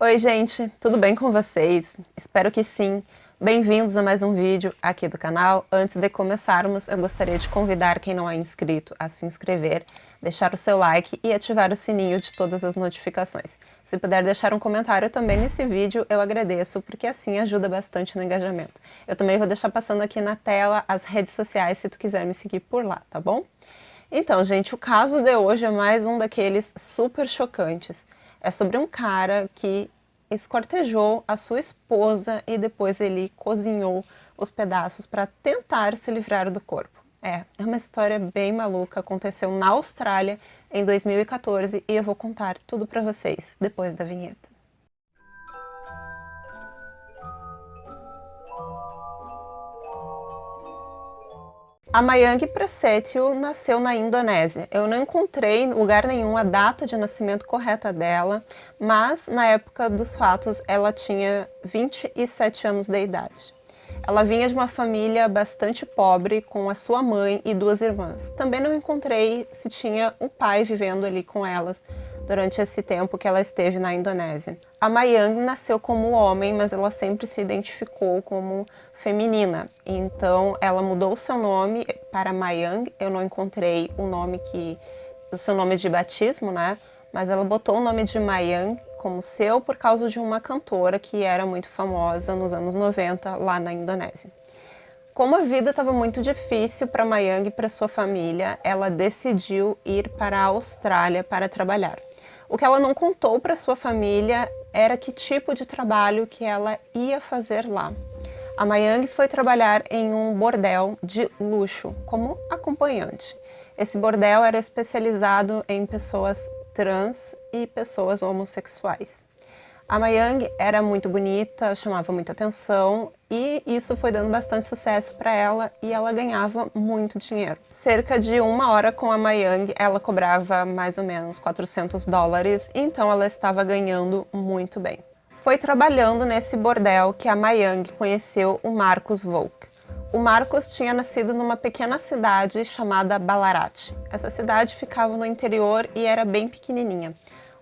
Oi gente, tudo bem com vocês? Espero que sim. Bem-vindos a mais um vídeo aqui do canal. Antes de começarmos, eu gostaria de convidar quem não é inscrito a se inscrever, deixar o seu like e ativar o sininho de todas as notificações. Se puder deixar um comentário também nesse vídeo, eu agradeço, porque assim ajuda bastante no engajamento. Eu também vou deixar passando aqui na tela as redes sociais se tu quiser me seguir por lá, tá bom? Então, gente, o caso de hoje é mais um daqueles super chocantes. É sobre um cara que esquartejou a sua esposa e depois ele cozinhou os pedaços para tentar se livrar do corpo. É uma história bem maluca, aconteceu na Austrália em 2014 e eu vou contar tudo para vocês depois da vinheta. A Mayank Prasetyo nasceu na Indonésia. Eu não encontrei em lugar nenhum a data de nascimento correta dela, mas na época dos fatos ela tinha 27 anos de idade. Ela vinha de uma família bastante pobre, com a sua mãe e duas irmãs. Também não encontrei se tinha o pai vivendo ali com elas durante esse tempo que ela esteve na Indonésia. A Mayang nasceu como homem, mas ela sempre se identificou como feminina. Então ela mudou seu nome para Mayang. Eu não encontrei o seu nome de batismo, né? Mas ela botou o nome de Mayang como seu por causa de uma cantora que era muito famosa nos anos 90 lá na Indonésia. Como a vida estava muito difícil para Mayang e para sua família, ela decidiu ir para a Austrália para trabalhar. O que ela não contou para sua família era que tipo de trabalho que ela ia fazer lá. A Mayang foi trabalhar em um bordel de luxo como acompanhante. Esse bordel era especializado em pessoas trans e pessoas homossexuais. A Mayang era muito bonita, chamava muita atenção e isso foi dando bastante sucesso para ela e ela ganhava muito dinheiro. Cerca de uma hora com a Mayang, ela cobrava mais ou menos $400, então ela estava ganhando muito bem. Foi trabalhando nesse bordel que a Mayang conheceu o Marcus Volk. O Marcos tinha nascido numa pequena cidade chamada Ballarat. Essa cidade ficava no interior e era bem pequenininha.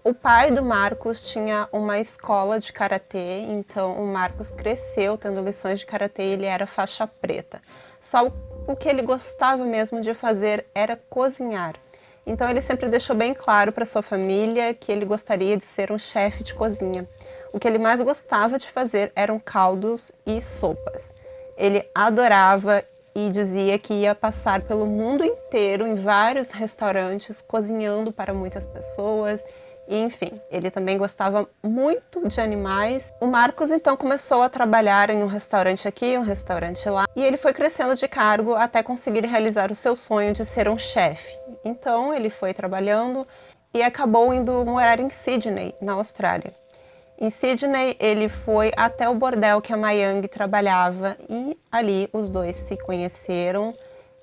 O pai do Marcos tinha uma escola de karatê, então o Marcos cresceu tendo lições de karatê e ele era faixa preta. Só o que ele gostava mesmo de fazer era cozinhar. Então ele sempre deixou bem claro para sua família que ele gostaria de ser um chefe de cozinha. O que ele mais gostava de fazer eram caldos e sopas. Ele adorava e dizia que ia passar pelo mundo inteiro em vários restaurantes cozinhando para muitas pessoas. E, enfim, ele também gostava muito de animais. O Marcos então começou a trabalhar em um restaurante aqui, um restaurante lá, e ele foi crescendo de cargo até conseguir realizar o seu sonho de ser um chefe. Então ele foi trabalhando e acabou indo morar em Sydney, na Austrália. Em Sydney, ele foi até o bordel que a Mayang trabalhava e ali os dois se conheceram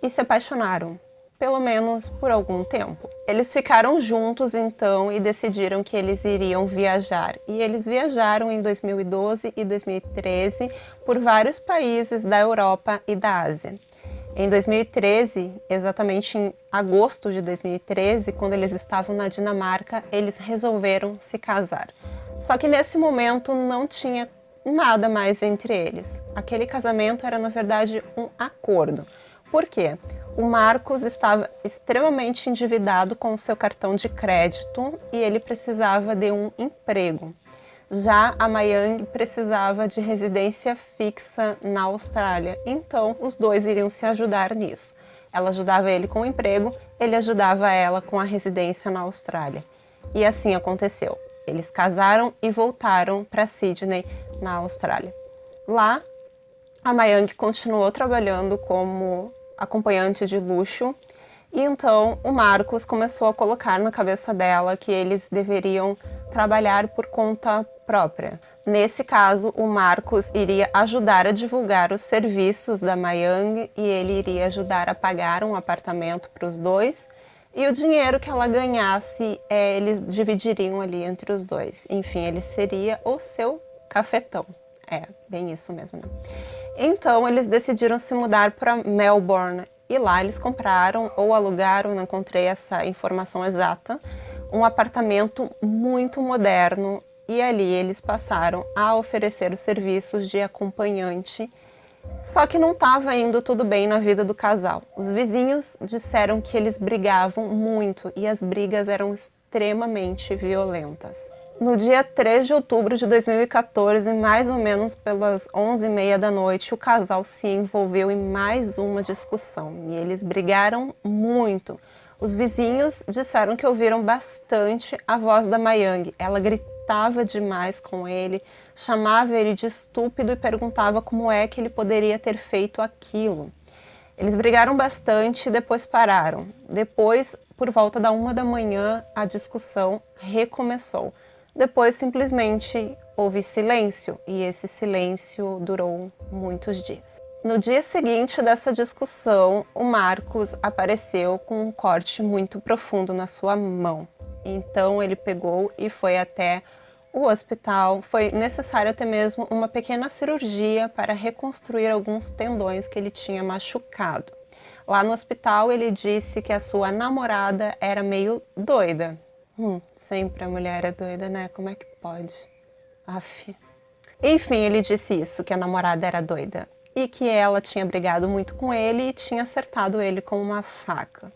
e se apaixonaram, pelo menos por algum tempo. Eles ficaram juntos então e decidiram que eles iriam viajar. E eles viajaram em 2012 e 2013 por vários países da Europa e da Ásia. Em 2013, exatamente em agosto de 2013, quando eles estavam na Dinamarca, eles resolveram se casar. Só que nesse momento não tinha nada mais entre eles. Aquele casamento era, na verdade, um acordo. Por quê? O Marcos estava extremamente endividado com o seu cartão de crédito e ele precisava de um emprego. Já a Mayang precisava de residência fixa na Austrália, então os dois iriam se ajudar nisso. Ela ajudava ele com o emprego, ele ajudava ela com a residência na Austrália. E assim aconteceu. Eles casaram e voltaram para Sydney, na Austrália. Lá, a Mayang continuou trabalhando como acompanhante de luxo e então o Marcos começou a colocar na cabeça dela que eles deveriam trabalhar por conta própria. Nesse caso, o Marcos iria ajudar a divulgar os serviços da Mayang e ele iria ajudar a pagar um apartamento para os dois. E o dinheiro que ela ganhasse, eles dividiriam ali entre os dois. Enfim, ele seria o seu cafetão. É, bem isso mesmo, né? Então, eles decidiram se mudar para Melbourne. E lá eles compraram ou alugaram, não encontrei essa informação exata, um apartamento muito moderno e ali eles passaram a oferecer os serviços de acompanhante. Só que não estava indo tudo bem na vida do casal. Os vizinhos disseram que eles brigavam muito e as brigas eram extremamente violentas. No dia 3 de outubro de 2014, mais ou menos pelas 11h30 da noite, o casal se envolveu em mais uma discussão e eles brigaram muito. Os vizinhos disseram que ouviram bastante a voz da Mayang. Ela gritava demais com ele, chamava ele de estúpido e perguntava como é que ele poderia ter feito aquilo. Eles brigaram bastante e depois pararam. Depois, por volta da 1 da manhã, a discussão recomeçou. Depois, simplesmente, houve silêncio e esse silêncio durou muitos dias. No dia seguinte dessa discussão, o Marcos apareceu com um corte muito profundo na sua mão. Então ele pegou e foi até o hospital. Foi necessário até mesmo uma pequena cirurgia para reconstruir alguns tendões que ele tinha machucado. Lá no hospital ele disse que a sua namorada era meio doida. Sempre a mulher é doida, né? Como é que pode? Aff. Enfim, ele disse isso, que a namorada era doida. E que ela tinha brigado muito com ele e tinha acertado ele com uma faca.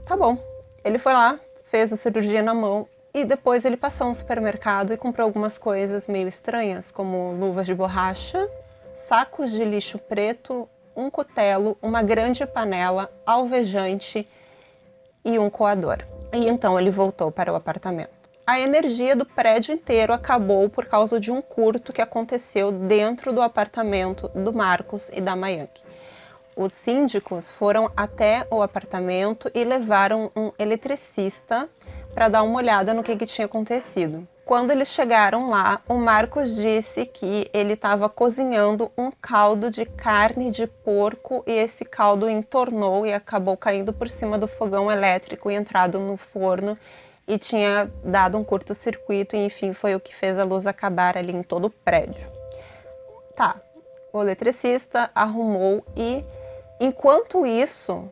Tá bom. Ele foi lá, fez a cirurgia na mão e depois ele passou no supermercado e comprou algumas coisas meio estranhas, como luvas de borracha, sacos de lixo preto, um cutelo, uma grande panela, alvejante e um coador. E então ele voltou para o apartamento. A energia do prédio inteiro acabou por causa de um curto que aconteceu dentro do apartamento do Marcos e da Mayang. Os síndicos foram até o apartamento e levaram um eletricista para dar uma olhada no que tinha acontecido. Quando eles chegaram lá, o Marcos disse que ele estava cozinhando um caldo de carne de porco e esse caldo entornou e acabou caindo por cima do fogão elétrico e entrado no forno e tinha dado um curto-circuito e enfim foi o que fez a luz acabar ali em todo o prédio. Tá, o eletricista arrumou e enquanto isso,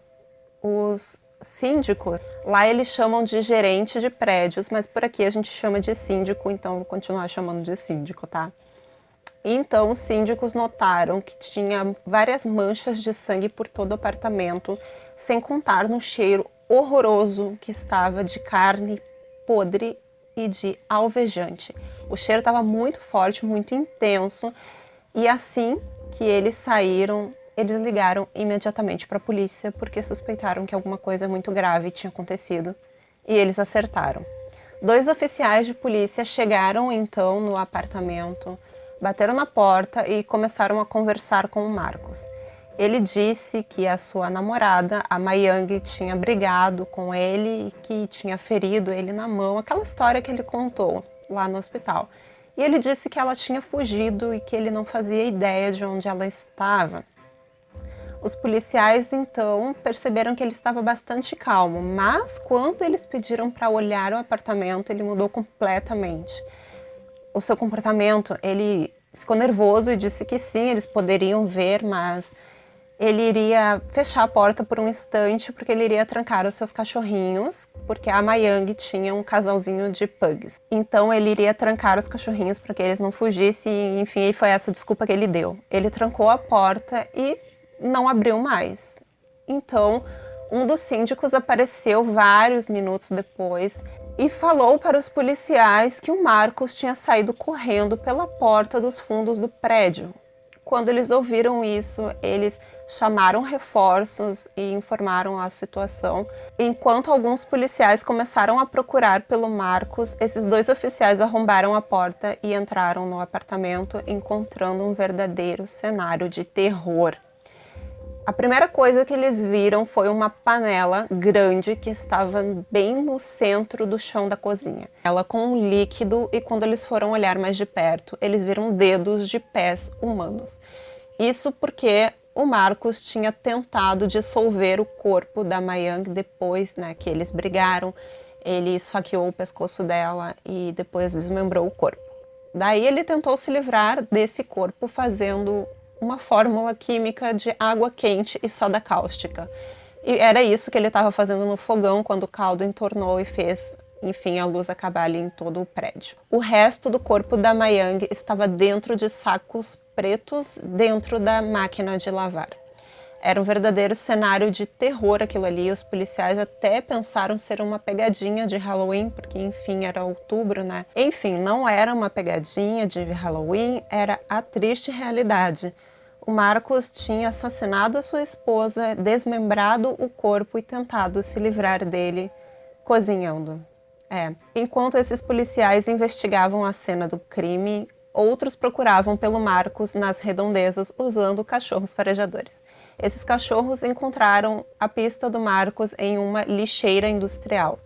os síndicos, lá eles chamam de gerente de prédios, mas por aqui a gente chama de síndico, então vou continuar chamando de síndico, tá? Então os síndicos notaram que tinha várias manchas de sangue por todo o apartamento, sem contar no cheiro horroroso que estava de carne podre e de alvejante. O cheiro estava muito forte, muito intenso, e assim que eles saíram, eles ligaram imediatamente para a polícia porque suspeitaram que alguma coisa muito grave tinha acontecido e eles acertaram. 2 oficiais de polícia chegaram então no apartamento, bateram na porta e começaram a conversar com o Marcos. Ele disse que a sua namorada, a Mayang, tinha brigado com ele e que tinha ferido ele na mão, aquela história que ele contou lá no hospital. E ele disse que ela tinha fugido e que ele não fazia ideia de onde ela estava. Os policiais, então, perceberam que ele estava bastante calmo, mas quando eles pediram para olhar o apartamento, ele mudou completamente. O seu comportamento, ele ficou nervoso e disse que sim, eles poderiam ver, mas ele iria fechar a porta por um instante porque ele iria trancar os seus cachorrinhos, porque a Mayang tinha um casalzinho de pugs. Então ele iria trancar os cachorrinhos para que eles não fugissem, e, enfim, foi essa desculpa que ele deu. Ele trancou a porta e não abriu mais. Então, um dos síndicos apareceu vários minutos depois e falou para os policiais que o Marcos tinha saído correndo pela porta dos fundos do prédio. Quando eles ouviram isso, eles chamaram reforços e informaram a situação. Enquanto alguns policiais começaram a procurar pelo Marcos, esses 2 oficiais arrombaram a porta e entraram no apartamento, encontrando um verdadeiro cenário de terror. A primeira coisa que eles viram foi uma panela grande que estava bem no centro do chão da cozinha. Ela com um líquido e quando eles foram olhar mais de perto, eles viram dedos de pés humanos. Isso porque o Marcos tinha tentado dissolver o corpo da Mayang depois, né, que eles brigaram. Ele esfaqueou o pescoço dela e depois desmembrou o corpo. Daí ele tentou se livrar desse corpo fazendo uma fórmula química de água quente e soda cáustica. E era isso que ele estava fazendo no fogão quando o caldo entornou e fez enfim, a luz acabar ali em todo o prédio. O resto do corpo da Mayang estava dentro de sacos pretos dentro da máquina de lavar. Era um verdadeiro cenário de terror aquilo ali. Os policiais até pensaram ser uma pegadinha de Halloween, porque enfim, era outubro, né? Enfim, não era uma pegadinha de Halloween, era a triste realidade. O Marcos tinha assassinado a sua esposa, desmembrado o corpo e tentado se livrar dele cozinhando. Enquanto esses policiais investigavam a cena do crime, outros procuravam pelo Marcos nas redondezas usando cachorros farejadores. Esses cachorros encontraram a pista do Marcos em uma lixeira industrial.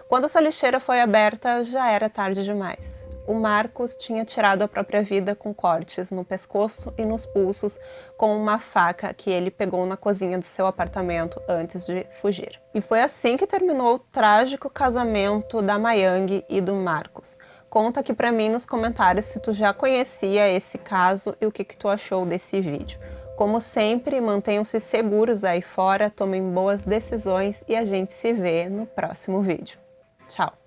Quando essa lixeira foi aberta, já era tarde demais. O Marcos tinha tirado a própria vida com cortes no pescoço e nos pulsos com uma faca que ele pegou na cozinha do seu apartamento antes de fugir. E foi assim que terminou o trágico casamento da Mayang e do Marcos. Conta aqui pra mim nos comentários se tu já conhecia esse caso e o que tu achou desse vídeo. Como sempre, mantenham-se seguros aí fora, tomem boas decisões e a gente se vê no próximo vídeo. Tchau!